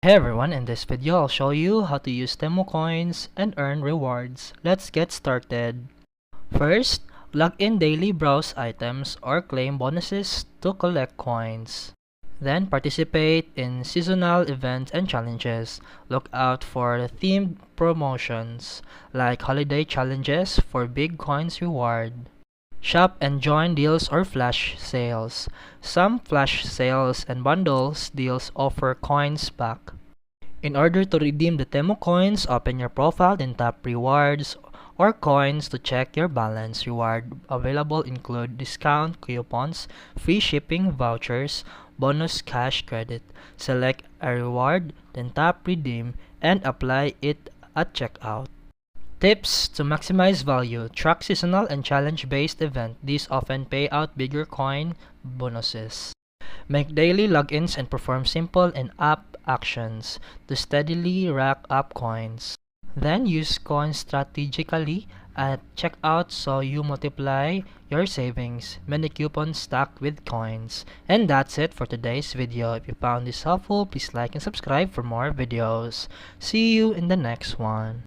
Hey everyone, in this video I'll show you how to use Temu Coins and earn rewards. Let's get started. First, log in daily, browse items or claim bonuses to collect coins. Then participate in seasonal events and challenges. Look out for themed promotions like holiday challenges for big coins reward. Shop and join deals or flash sales. Some flash sales and bundles deals offer coins back. In order to redeem the Temu coins, open your profile, then tap rewards or coins to check your balance. Reward available include discount coupons, free shipping vouchers, bonus cash credit. Select a reward, then tap redeem and apply it at checkout. Tips to maximize value. Track seasonal and challenge-based event. These often pay out bigger coin bonuses. Make daily logins and perform simple in-app actions to steadily rack up coins. Then use coins strategically at checkout so you multiply your savings. Many coupons stacked with coins. And that's it for today's video. If you found this helpful, please like and subscribe for more videos. See you in the next one.